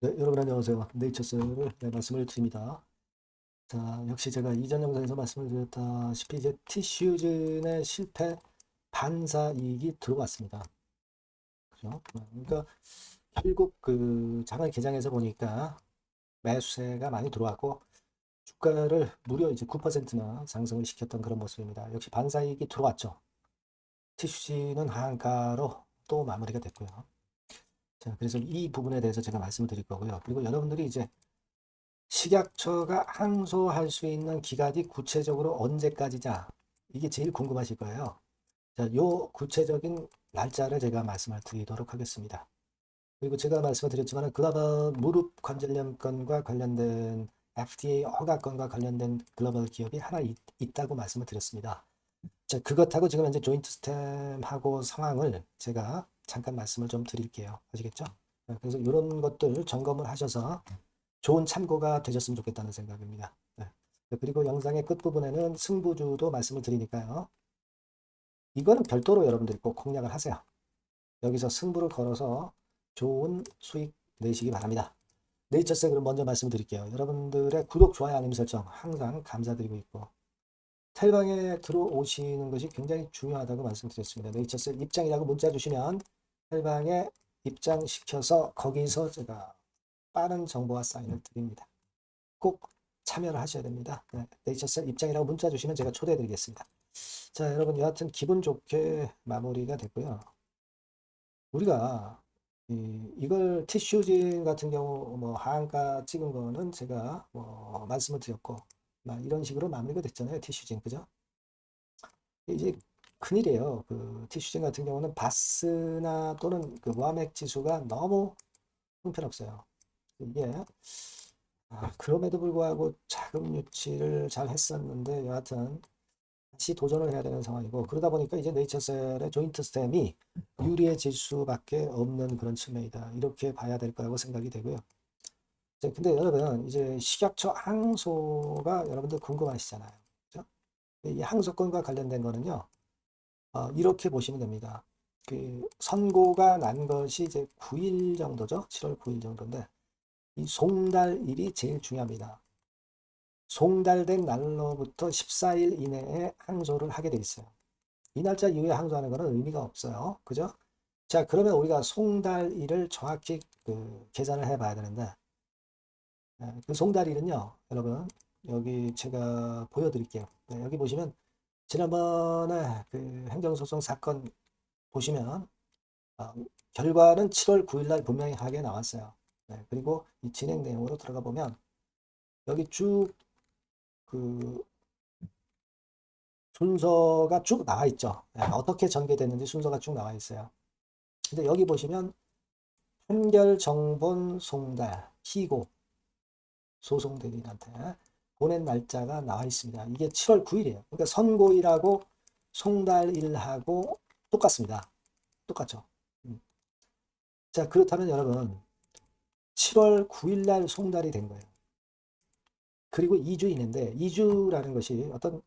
네, 여러분 안녕하세요. 네이처스를 말씀을 드립니다. 자, 역시 제가 이전 영상에서 말씀을 드렸다시피 이제 티슈즌의 실패 반사이익이 들어왔습니다. 그죠? 그러니까 결국 그 장을 개장해서 보니까 매수세가 많이 들어왔고 주가를 무려 이제 9%나 상승을 시켰던 그런 모습입니다. 역시 반사이익이 들어왔죠. 티슈즌은 하한가로 또 마무리가 됐고요. 자, 그래서 이 부분에 대해서 제가 말씀을 드릴 거고요. 그리고 여러분들이 이제 식약처가 항소할 수 있는 기간이 구체적으로 언제까지냐? 이게 제일 궁금하실 거예요. 자, 요 구체적인 날짜를 제가 말씀을 드리도록 하겠습니다. 그리고 제가 말씀을 드렸지만 글로벌 무릎 관절염건과 관련된 FDA 허가건과 관련된 글로벌 기업이 하나 있다고 말씀을 드렸습니다. 자, 그것하고 지금 현재 조인트 스템하고 상황을 제가 잠깐 말씀을 좀 드릴게요. 아시겠죠? 그래서 이런 것들 점검을 하셔서 좋은 참고가 되셨으면 좋겠다는 생각입니다. 네. 그리고 영상의 끝부분에는 승부주도 말씀을 드리니까요. 이거는 별도로 여러분들이 꼭 공략을 하세요. 여기서 승부를 걸어서 좋은 수익 내시기 바랍니다. 네이처스 그럼 먼저 말씀드릴게요. 여러분들의 구독, 좋아요, 알림 설정 항상 감사드리고 있고 텔방에 들어오시는 것이 굉장히 중요하다고 말씀드렸습니다. 네이처스 입장이라고 문자 주시면 텔방에 입장시켜서 거기서 제가 빠른 정보와 사인을 드립니다. 꼭 참여를 하셔야 됩니다. 네, 네이처셀 입장이라고 문자 주시면 제가 초대해 드리겠습니다. 자, 여러분 여하튼 기분 좋게 마무리가 됐고요. 우리가 이걸 티슈진 같은 경우 뭐 하한가 찍은 거는 제가 뭐 말씀을 드렸고 이런 식으로 마무리가 됐잖아요. 티슈진 그죠? 이제 큰일이에요. 그 티슈진 같은 경우는 바스나 또는 그 모하맥 지수가 너무 형편없어요. 이게 그럼에도 불구하고 자금 유치를 잘 했었는데 여하튼 다시 도전을 해야 되는 상황이고 그러다 보니까 이제 네이처셀의 조인트 스템이 유리해질 수밖에 없는 그런 측면이다. 이렇게 봐야 될 거라고 생각이 되고요. 근데 여러분 이제 식약처 항소가 여러분들 궁금하시잖아요. 그죠? 이 항소권과 관련된 거는요. 이렇게 보시면 됩니다. 그 선고가 난 것이 이제 9일 정도죠. 7월 9일 정도인데 이 송달일이 제일 중요합니다. 송달된 날로부터 14일 이내에 항소를 하게 돼 있어요. 이 날짜 이후에 항소하는 것은 의미가 없어요. 그죠? 자, 그러면 우리가 송달일을 정확히 그 계산을 해 봐야 되는데, 그 송달일은요, 여러분, 여기 제가 보여드릴게요. 네, 여기 보시면, 지난번에 그 행정소송 사건 보시면, 어, 결과는 7월 9일 날 분명히 하게 나왔어요. 네, 그리고 이 진행 내용으로 들어가 보면, 여기 쭉 그 순서가 쭉 나와 있죠. 네, 어떻게 전개됐는지 순서가 쭉 나와 있어요. 근데 여기 보시면 판결 정본 송달 피고 소송 대리인한테 보낸 날짜가 나와 있습니다. 이게 7월 9일이에요. 그러니까 선고일하고 송달일하고 똑같습니다. 똑같죠. 자, 그렇다면 여러분 7월 9일 날 송달이 된 거예요. 그리고 2주인데 2주라는 것이 어떤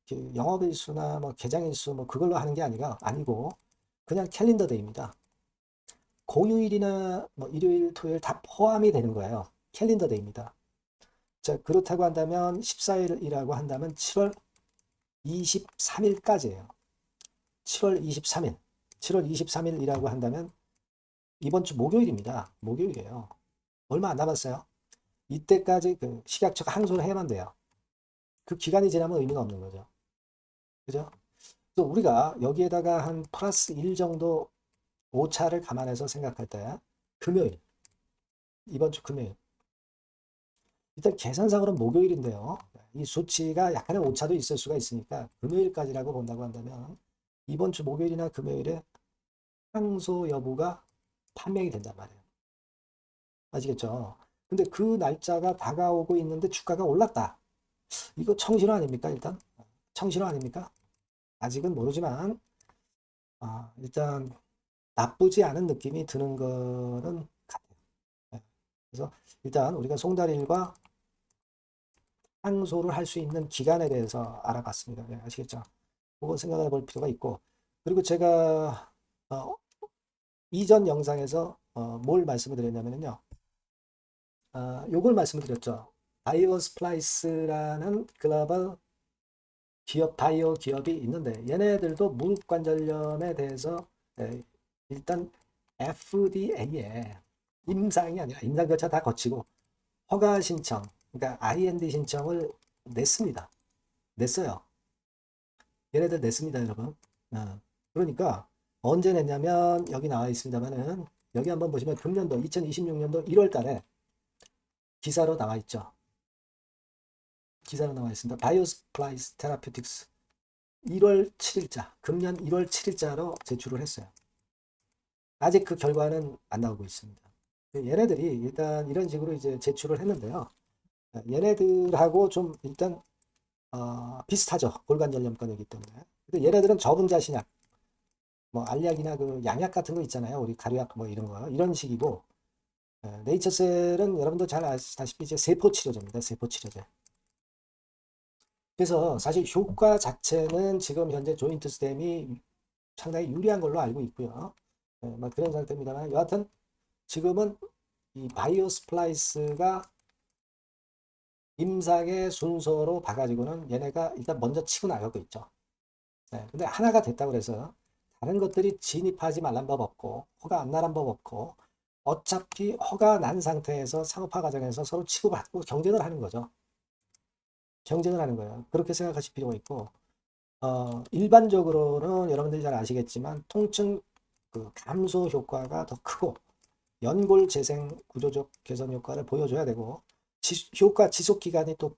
그 영업일수나 뭐 개장일수 뭐 그걸로 하는 게 아니고 그냥 캘린더 데이입니다. 공휴일이나 뭐 일요일, 토요일 다 포함이 되는 거예요. 캘린더 데이입니다. 자, 그렇다고 한다면 14일이라고 한다면 7월 23일까지예요. 7월 23일. 7월 23일이라고 한다면 이번 주 목요일입니다. 목요일이에요. 얼마 안 남았어요. 이때까지 그 식약처가 항소를 해야만 돼요. 그 기간이 지나면 의미가 없는 거죠. 그죠? 또 우리가 여기에다가 한 플러스 1 정도 오차를 감안해서 생각할 때 금요일, 이번 주 금요일. 일단 계산상으로는 목요일인데요. 이 수치가 약간의 오차도 있을 수가 있으니까 금요일까지라고 본다고 한다면 이번 주 목요일이나 금요일에 항소 여부가 판명이 된단 말이에요. 아시겠죠? 근데 그 날짜가 다가오고 있는데 주가가 올랐다. 이거 청신호 아닙니까, 일단? 청신호 아닙니까? 아직은 모르지만, 일단 나쁘지 않은 느낌이 드는 거는 같아요. 네. 그래서 일단 우리가 송달일과 항소를 할 수 있는 기간에 대해서 알아봤습니다. 네, 아시겠죠? 그거 생각해 볼 필요가 있고, 그리고 제가, 이전 영상에서 뭘 말씀을 드렸냐면요. 요걸 말씀을 드렸죠. 바이오 스플라이스라는 글로벌 기업, 바이오 기업이 있는데 얘네들도 무릎관절염에 대해서 일단 FDA에 임상이 아니라 임상 절차 다 거치고 허가 신청, 그러니까 IND 신청을 냈습니다. 냈어요. 얘네들 냈습니다, 여러분. 그러니까 언제 냈냐면 여기 나와 있습니다만은 여기 한번 보시면 금년도 2026년도 1월 달에 기사로 나와 있죠. 기사로 나와 있습니다. 바이오스플라이스 테라피틱스 1월 7일자, 금년 1월 7일자로 제출을 했어요. 아직 그 결과는 안 나오고 있습니다. 얘네들이 일단 이런 식으로 이제 제출을 했는데요. 얘네들하고 좀 일단 비슷하죠. 골관절염권이기 때문에. 근데 얘네들은 저분자 신약, 뭐 알약이나 그 양약 같은 거 있잖아요. 우리 가루약 뭐 이런 거 이런 식이고 네이처셀은 여러분도 잘 아시다시피 이제 세포 치료제입니다. 세포 치료제. 그래서 사실 효과 자체는 지금 현재 조인트 스템이 상당히 유리한 걸로 알고 있고요. 뭐 그런 상태입니다만 여하튼 지금은 이 바이오 스플라이스가 임상의 순서로 봐가지고는 얘네가 일단 먼저 치고 나가고 있죠. 근데 하나가 됐다고 그래서 다른 것들이 진입하지 말란 법 없고 허가 안 나란 법 없고 어차피 허가 난 상태에서 상업화 과정에서 서로 치고받고 경쟁을 하는 거죠. 경쟁을 하는 거예요. 그렇게 생각하실 필요가 있고 일반적으로는 여러분들이 잘 아시겠지만 통증 그 감소 효과가 더 크고 연골 재생 구조적 개선 효과를 보여줘야 되고 효과 지속 기간이 또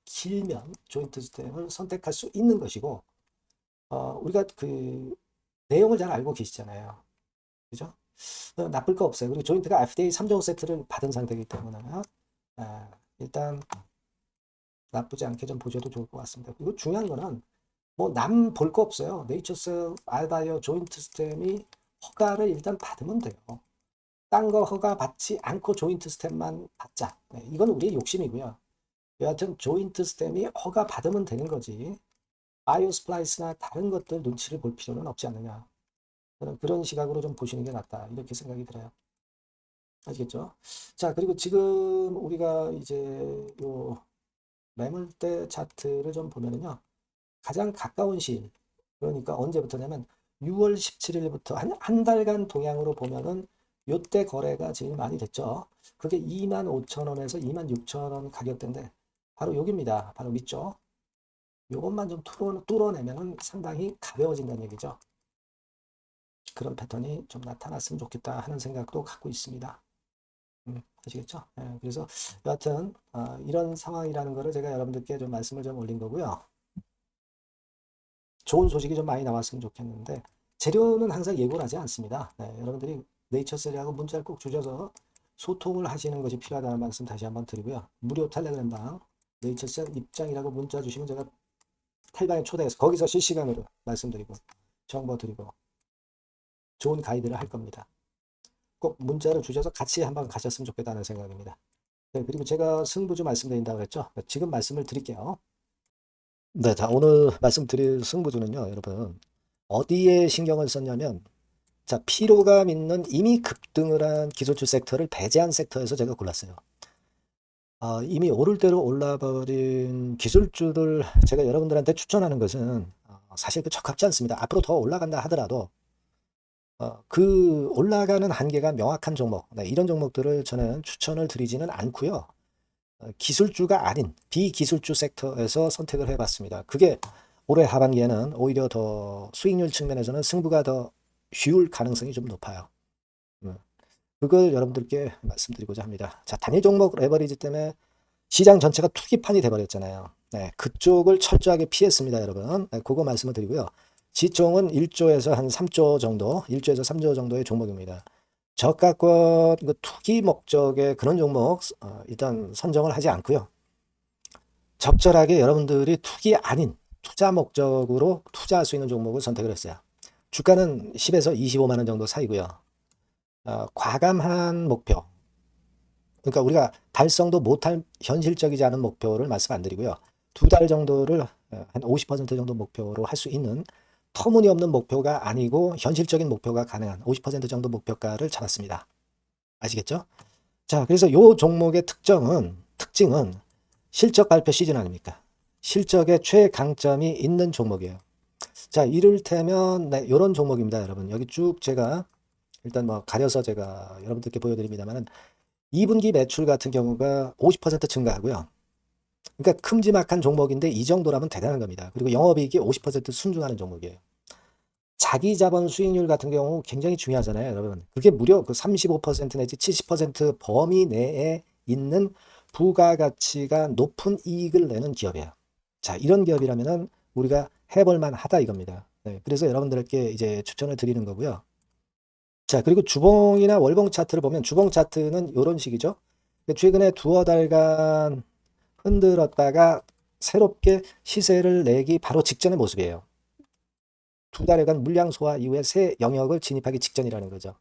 길면 조인트 스템을 선택할 수 있는 것이고 우리가 그 내용을 잘 알고 계시잖아요. 그죠? 나쁠 거 없어요. 그리고 조인트가 FDA 3종 세트를 받은 상태이기 때문에 일단 나쁘지 않게 좀 보셔도 좋을 것 같습니다. 그리고 중요한 거는 뭐 남 볼 거 없어요. 네이처셀 알바이오 조인트 스템이 허가를 일단 받으면 돼요. 딴 거 허가 받지 않고 조인트 스템만 받자. 이건 우리의 욕심이고요. 여하튼 조인트 스템이 허가 받으면 되는 거지. 바이오 스플라이스나 다른 것들 눈치를 볼 필요는 없지 않느냐. 저는 그런 시각으로 좀 보시는 게 낫다. 이렇게 생각이 들어요. 아시겠죠? 자, 그리고 지금 우리가 이제 요 매물대 차트를 좀 보면은요. 가장 가까운 시일, 그러니까 언제부터냐면 6월 17일부터 한 달간 동향으로 보면은 요때 거래가 제일 많이 됐죠. 그게 25,000원에서 26,000원 가격대인데 바로 여기입니다. 바로 밑죠. 요것만 좀 뚫어내면은 상당히 가벼워진다는 얘기죠. 그런 패턴이 좀 나타났으면 좋겠다 하는 생각도 갖고 있습니다. 아시겠죠? 그래서 여하튼 이런 상황이라는 거를 제가 여러분들께 좀 말씀을 좀 올린 거고요. 좋은 소식이 좀 많이 나왔으면 좋겠는데 재료는 항상 예고를 하지 않습니다. 여러분들이 네이처셀하고 문자를 꼭 주셔서 소통을 하시는 것이 필요하다는 말씀 다시 한번 드리고요. 무료 텔레그램방 네이처셀 입장이라고 문자 주시면 제가 텔방에 초대해서 거기서 실시간으로 말씀드리고 정보 드리고 좋은 가이드를 할 겁니다. 꼭 문자를 주셔서 같이 한번 가셨으면 좋겠다는 생각입니다. 그리고 제가 승부주 말씀드린다고 했죠. 지금 말씀을 드릴게요. 네, 자, 오늘 말씀드릴 승부주는요, 여러분. 어디에 신경을 썼냐면, 자, 피로감 있는 이미 급등을 한 기술주 섹터를 배제한 섹터에서 제가 골랐어요. 이미 오를 대로 올라버린 기술주를 제가 여러분들한테 추천하는 것은 사실 그 적합지 않습니다. 앞으로 더 올라간다 하더라도 그 올라가는 한계가 명확한 종목, 이런 종목들을 저는 추천을 드리지는 않고요. 기술주가 아닌 비기술주 섹터에서 선택을 해봤습니다. 그게 올해 하반기에는 오히려 더 수익률 측면에서는 승부가 더 쉬울 가능성이 좀 높아요. 그걸 여러분들께 말씀드리고자 합니다. 자, 단일 종목 레버리지 때문에 시장 전체가 투기판이 돼버렸잖아요. 그쪽을 철저하게 피했습니다, 여러분. 그거 말씀을 드리고요. 지총은 1조에서 한 3조 정도, 1조에서 3조 정도의 종목입니다. 저가권 투기 목적의 그런 종목 일단 선정을 하지 않고요. 적절하게 여러분들이 투기 아닌 투자 목적으로 투자할 수 있는 종목을 선택을 했어요. 주가는 10에서 25만 원 정도 사이고요. 과감한 목표, 그러니까 우리가 달성도 못할 현실적이지 않은 목표를 말씀 안 드리고요. 2달 정도를 한 50% 정도 목표로 할 수 있는 터무니없는 목표가 아니고 현실적인 목표가 가능한 50% 정도 목표가를 잡았습니다. 아시겠죠? 자, 그래서 요 종목의 특징은 실적 발표 시즌 아닙니까? 실적에 최강점이 있는 종목이에요. 자, 이를테면 네, 이런 종목입니다, 여러분. 여기 쭉 제가 일단 뭐 가려서 제가 여러분들께 보여드립니다만은 2분기 매출 같은 경우가 50% 증가하고요. 그러니까 큼지막한 종목인데 이 정도라면 대단한 겁니다. 그리고 영업이익이 50% 순증하는 종목이에요. 자기 자본 수익률 같은 경우 굉장히 중요하잖아요, 여러분. 그게 무려 그 35% 내지 70% 범위 내에 있는 부가가치가 높은 이익을 내는 기업이에요. 자, 이런 기업이라면은 우리가 해볼 만하다 이겁니다. 네, 그래서 여러분들께 이제 추천을 드리는 거고요. 자, 그리고 주봉이나 월봉 차트를 보면 주봉 차트는 이런 식이죠. 최근에 두어 달간 흔들었다가 새롭게 시세를 내기 바로 직전의 모습이에요. 두 달여간 물량 소화 이후에 새 영역을 진입하기 직전이라는 거죠.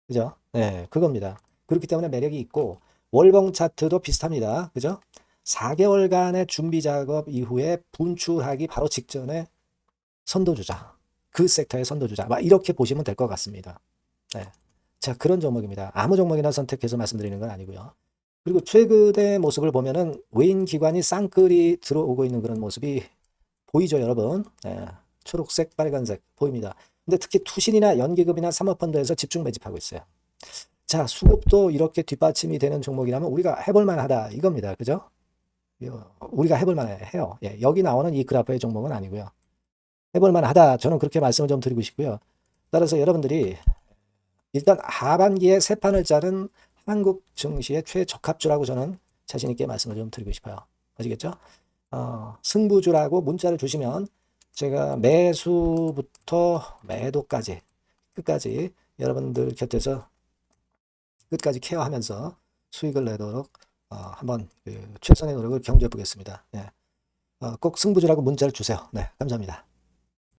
그죠? 네, 그겁니다. 그렇기 때문에 매력이 있고 월봉 차트도 비슷합니다. 그죠? 4개월간의 준비 작업 이후에 분출하기 바로 직전에 선도주자. 그 섹터의 선도주자. 막 이렇게 보시면 될 것 같습니다. 네. 자, 그런 종목입니다. 아무 종목이나 선택해서 말씀드리는 건 아니고요. 그리고 최근의 모습을 보면은 외인 기관이 쌍끌이 들어오고 있는 그런 모습이 보이죠, 여러분? 네. 초록색, 빨간색 보입니다. 근데 특히 투신이나 연기금이나 사모펀드에서 집중 매집하고 있어요. 자, 수급도 이렇게 뒷받침이 되는 종목이라면 우리가 해볼 만하다 이겁니다. 그죠? 우리가 해볼 만해요. 예, 여기 나오는 이 그래프의 종목은 아니고요. 해볼 만하다. 저는 그렇게 말씀을 좀 드리고 싶고요. 따라서 여러분들이 일단 하반기에 새 판을 짜는 한국 증시의 최적합주라고 저는 자신 있게 말씀을 좀 드리고 싶어요. 아시겠죠? 승부주라고 문자를 주시면 제가 매수부터 매도까지 끝까지 여러분들 곁에서 끝까지 케어하면서 수익을 내도록 한번 최선의 노력을 경주해 보겠습니다. 네. 꼭 승부주라고 문자를 주세요. 네, 감사합니다.